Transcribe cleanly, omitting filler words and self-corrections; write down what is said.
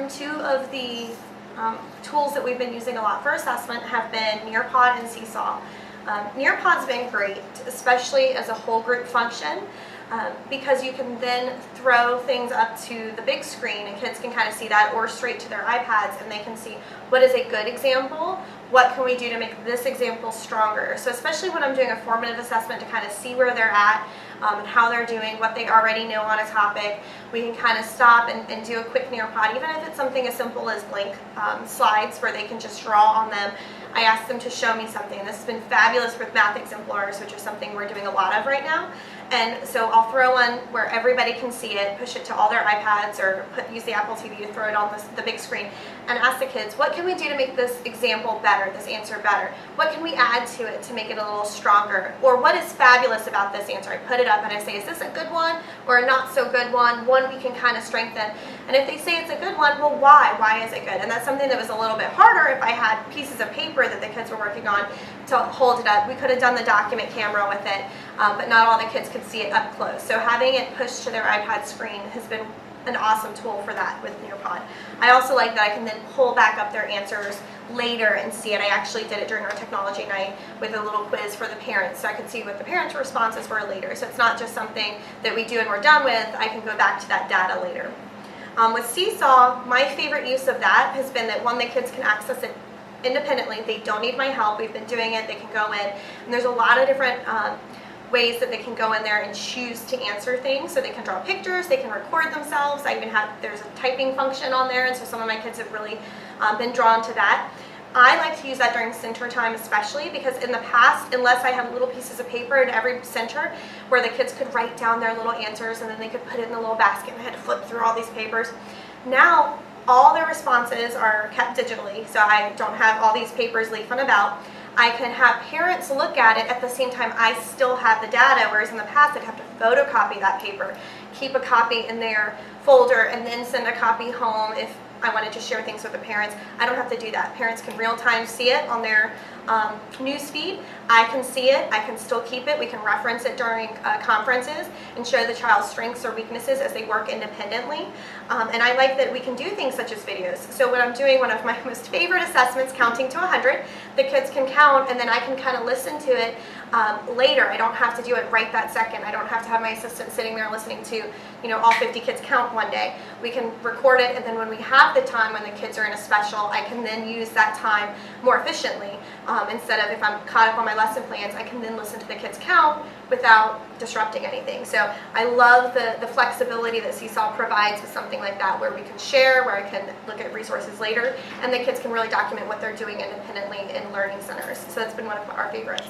Two of the tools that we've been using a lot for assessment have been Nearpod and Seesaw. Nearpod's been great, especially as a whole group function, because you can then throw things up to the big screen and kids can kind of see that, or straight to their iPads, and they can see what is a good example, what can we do to make this example stronger. So especially when I'm doing a formative assessment to kind of see where they're at and how they're doing, what they already know on a topic, we can kind of stop and do a quick Nearpod, even if it's something as simple as blank slides where they can just draw on them. I asked them to show me something. This has been fabulous with math exemplars, which is something we're doing a lot of right now. And so I'll throw one where everybody can see it, push it to all their iPads, or use the Apple TV to throw it on the big screen, and ask the kids, what can we do to make this example better, this answer better? What can we add to it to make it a little stronger? Or what is fabulous about this answer? I put it up and I say, is this a good one or a not so good one? One we can kind of strengthen. And if they say it's a good one, well, why? Why is it good? And that's something that was a little bit harder if I had pieces of paper that the kids were working on to hold it up. We could have done the document camera with it, but not all the kids could see it up close. So having it pushed to their iPad screen has been an awesome tool for that with Nearpod. I also like that I can then pull back up their answers later and see it. I actually did it during our technology night with a little quiz for the parents, so I could see what the parents' responses were later. So it's not just something that we do and we're done with. I can go back to that data later. With Seesaw, my favorite use of that has been that, one, the kids can access it independently. They don't need my help. We've been doing it. They can go in, and there's a lot of different ways that they can go in there and choose to answer things. So they can draw pictures, they can record themselves. There's a typing function on there, and so some of my kids have really been drawn to that. I like to use that during center time especially, because in the past, unless I had little pieces of paper in every center where the kids could write down their little answers and then they could put it in a little basket, and I had to flip through all these papers. Now, all their responses are kept digitally, so I don't have all these papers leafing about. I can have parents look at it at the same time I still have the data, whereas in the past I'd have to photocopy that paper, keep a copy in their folder, and then send a copy home if I wanted to share things with the parents. I don't have to do that. Parents can real time see it on their news feed. I can see it. I can still keep it. We can reference it during conferences and show the child's strengths or weaknesses as they work independently. And I like that we can do things such as videos. So when I'm doing one of my most favorite assessments, counting to 100, the kids can count, and then I can kind of listen to it later. I don't have to do it right that second. I don't have to have my assistant sitting there listening to, all 50 kids count one day. We can record it, and then when we have the time when the kids are in a special, I can then use that time more efficiently. Instead of, if I'm caught up on my lesson plans, I can then listen to the kids count without disrupting anything. So I love the flexibility that Seesaw provides with something like that, where we can share, where I can look at resources later, and the kids can really document what they're doing independently in learning centers. So that's been one of our favorites.